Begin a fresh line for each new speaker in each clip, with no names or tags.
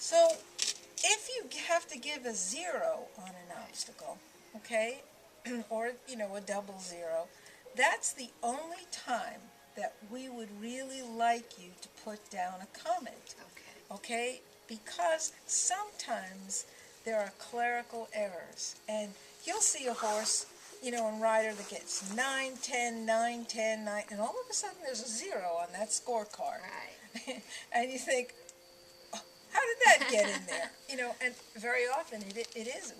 So if you have to give a 0 on an obstacle, okay, or, a double 0, that's the only time that we would really like you to put down a comment, okay? Because sometimes there are clerical errors, and you'll see a horse, and rider that gets 9, 10, 9, 10, 9, and all of a sudden there's a 0 on that scorecard.
Right.
And you think, how did that get in there? And very often it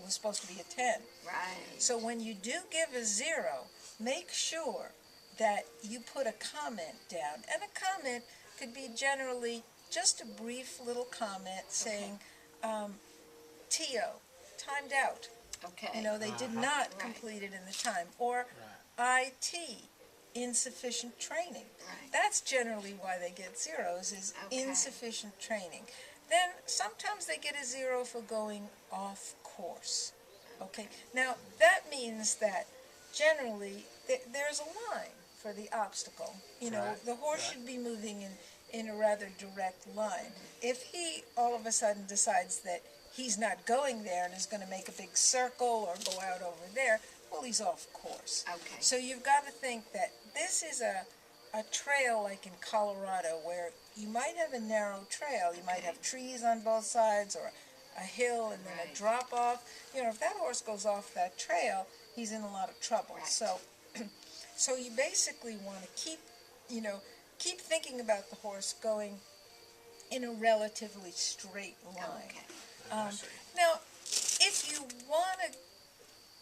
was supposed to be a 10.
Right.
So when you do give a 0, make sure that you put a comment down. And a comment could be generally just a brief little comment saying, TO, timed out.
Okay.
They did not complete it in the time. Or IT, insufficient training.
Right.
That's generally why they get 0s, is insufficient training. Then sometimes they get a 0 for going off course. Okay, now that means that generally there's a line for the obstacle. The horse should be moving in a rather direct line. If he all of a sudden decides that he's not going there and is going to make a big circle or go out over there, well, he's off course.
Okay.
So you've got to think that this is a trail like in Colorado where you might have a narrow trail. You might have trees on both sides or a hill and then a drop off. If that horse goes off that trail, he's in a lot of trouble.
Right.
So you basically want to keep thinking about the horse going in a relatively straight line. Now, if you want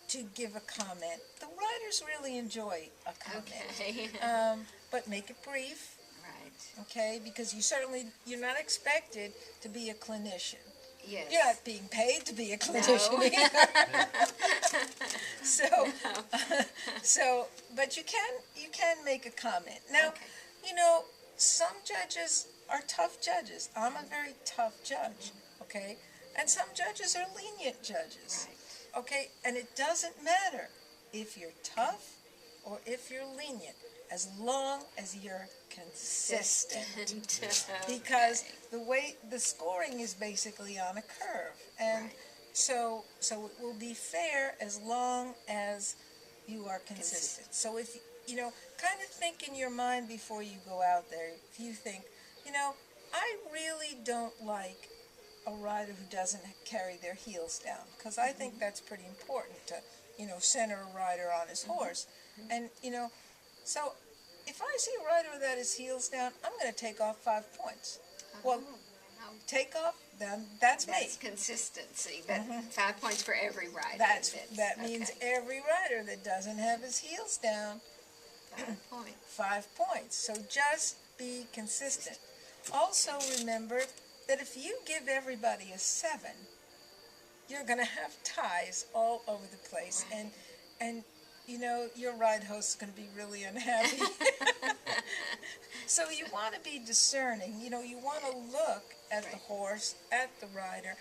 to give a comment, the riders really enjoy a comment. But make it brief.
Right.
Okay, because you're not expected to be a clinician.
Yes.
You're not being paid to be a clinician either. But you can make a comment. Now, some judges are tough judges. I'm a very tough judge, okay? And some judges are lenient judges, okay? And it doesn't matter if you're tough or if you're lenient, as long as you're consistent. Because the scoring is basically on a curve. And so it will be fair as long as you are consistent. So if, kind of think in your mind before you go out there, if you think, I really don't like a rider who doesn't carry their heels down, because I think that's pretty important to, center a rider on his horse. And, so if I see a rider that his heels down, I'm going to take off 5 points. Well, take off, then that's me.
That's consistency. But 5 points for every rider.
That means every rider that doesn't have his heels down,
5 points.
5 points. So just be consistent. Also remember that if you give everybody a 7, you're going to have ties all over the place. And your ride host is going to be really unhappy. So you want to be discerning. You want to look at the horse, at the rider,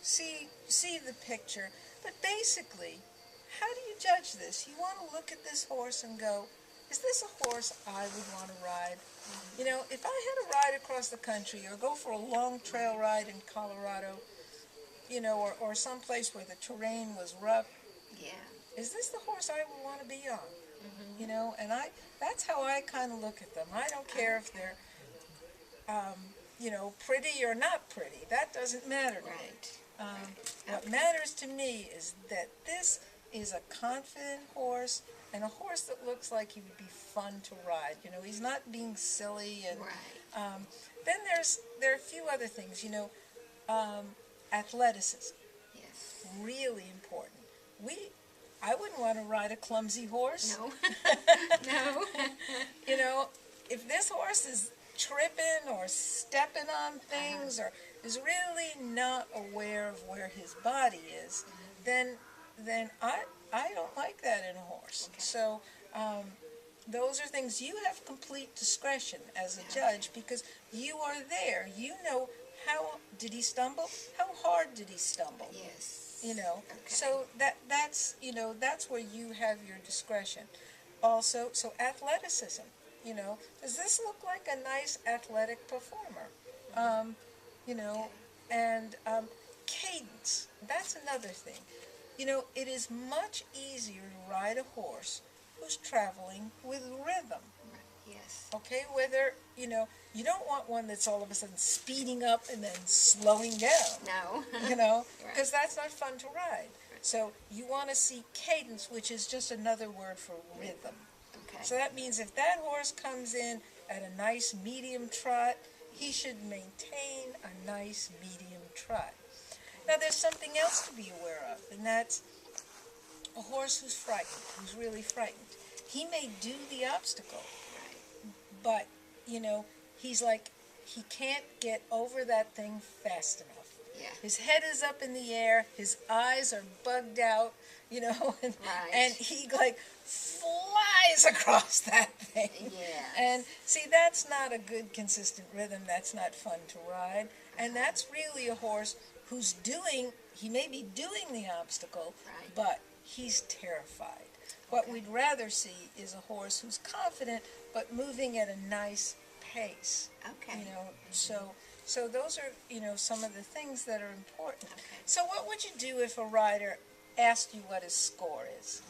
see the picture. But basically, how do you judge this? You want to look at this horse and go, is this a horse I would want to ride? If I had to ride across the country or go for a long trail ride in Colorado, or someplace where the terrain was rough, is this the horse I would want to be on? And that's how I kind of look at them. I don't care if they're, pretty or not pretty. That doesn't matter to me. What matters to me is that this is a confident horse and a horse that looks like he would be fun to ride. He's not being silly. And then there are a few other things. Athleticism.
Yes.
Really important. I wouldn't want to ride a clumsy horse.
No. No.
If this horse is tripping or stepping on things or is really not aware of where his body is, then I don't like that in a horse. So those are things you have complete discretion as a judge, because you are there. How did he stumble? How hard did he stumble?
Yes.
So that's where you have your discretion. Also, so athleticism, does this look like a nice athletic performer? And cadence, that's another thing. You know, it is much easier to ride a horse who's traveling with rhythm.
Yes.
Okay, whether, you don't want one that's all of a sudden speeding up and then slowing down,
No.
because
Right.
that's not fun to ride. So you want to see cadence, which is just another word for rhythm.
Okay.
So that means if that horse comes in at a nice medium trot, he should maintain a nice medium trot. Now there's something else to be aware of, and that's a horse who's frightened, who's really frightened. He may do the obstacle,
Right.
but, he's like, he can't get over that thing fast enough.
Yeah.
His head is up in the air, his eyes are bugged out, and,
Right.
and he like flies across that thing.
Yes.
And see, that's not a good consistent rhythm, that's not fun to ride. And that's really a horse he may be doing the obstacle,
Right.
but he's terrified. What
Okay.
we'd rather see is a horse who's confident, but moving at a nice pace.
Okay.
So those are, some of the things that are important.
Okay.
So what would you do if a rider asked you what his score is?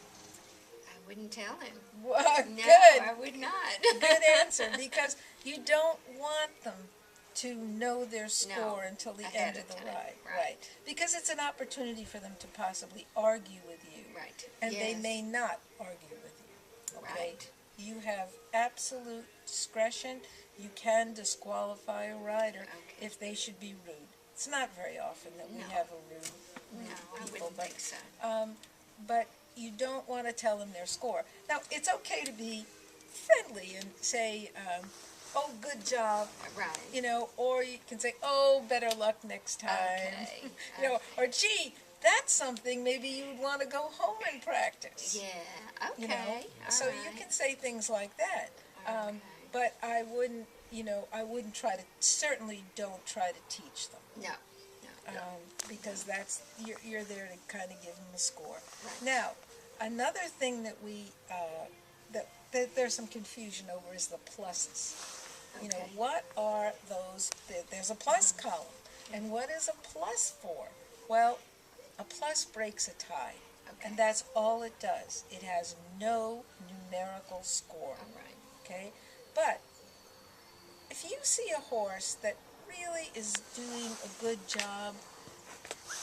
I wouldn't tell him.
Well,
No,
good.
I would not.
Good answer, because you don't want them to know their score until the
ahead
end
of
of the
time,
ride.
right.
Because it's an opportunity for them to possibly argue with you.
Right.
And they
Yes.
may not argue with you. Okay?
Right.
You have absolute discretion. You can disqualify a rider
Okay.
if they should be rude. It's not very often that we
No.
have a rude
No, I
people,
wouldn't
but
think so.
but you don't want to tell them their score. Now, it's okay to be friendly and say, oh, good job,
Right.
or you can say, oh, better luck next time.
Okay.
Or gee, that's something maybe you'd want to go home and practice.
Yeah. Okay.
So
All
you
right.
can say things like that.
Okay.
But I wouldn't, certainly don't try to teach them.
No. No.
Because you're there to kind of give them a score.
Right.
Now, another thing that that there's some confusion over is the pluses.
Okay.
What are those? There's a plus column, and what is a plus for? Well, a plus breaks a tie,
Okay.
and that's all it does. It has no numerical score.
All right.
Okay, but if you see a horse that really is doing a good job,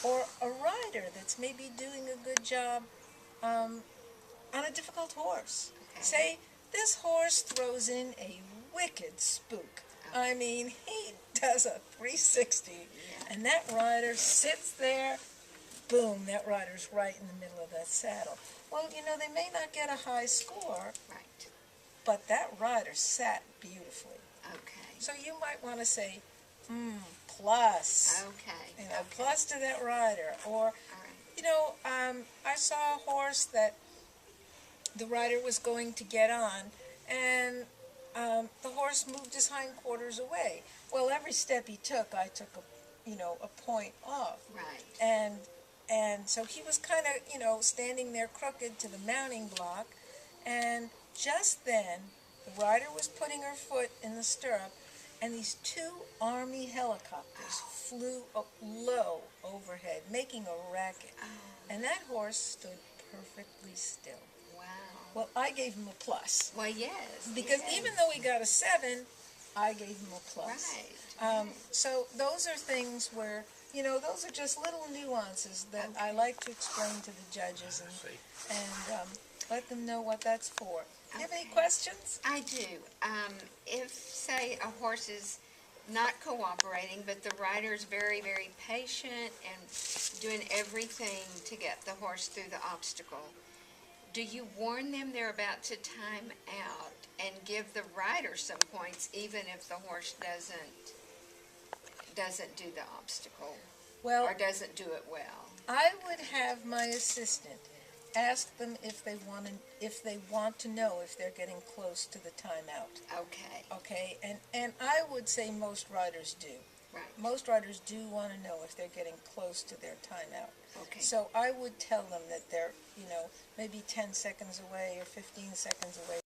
or a rider that's maybe doing a good job on a difficult horse,
Okay.
say this horse throws in a wicked spook. I mean, he does a 360,
Yeah.
and that rider sits there, boom, that rider's right in the middle of that saddle. Well, they may not get a high score,
Right.
but that rider sat beautifully.
Okay.
So you might want to say, plus.
Okay. Okay.
Plus to that rider. Or,
All right.
I saw a horse that the rider was going to get on, and the horse moved his hindquarters away. Well, every step he took, I took a point off.
Right.
And so he was kind of, standing there crooked to the mounting block, and just then, the rider was putting her foot in the stirrup, and these two Army helicopters flew up low overhead, making a racket.
Oh.
And that horse stood perfectly still.
Wow.
Well, I gave him a plus.
Well, yes.
Because
yes.
even though he got a 7, I gave him a plus.
Right.
So those are things where, those are just little nuances that I like to explain to the judges and let them know what that's for. Do you have any
Okay.
questions?
I do. If, say, a horse is not cooperating, but the rider is very, very patient and doing everything to get the horse through the obstacle, do you warn them they're about to time out and give the rider some points, even if the horse doesn't do the obstacle
Well,
or doesn't do it well?
I would have my assistant ask them if they want to know if they're getting close to the timeout.
Okay.
Okay, and I would say most riders do.
Right.
Most riders do want to know if they're getting close to their timeout.
Okay.
So I would tell them that they're, maybe 10 seconds away or 15 seconds away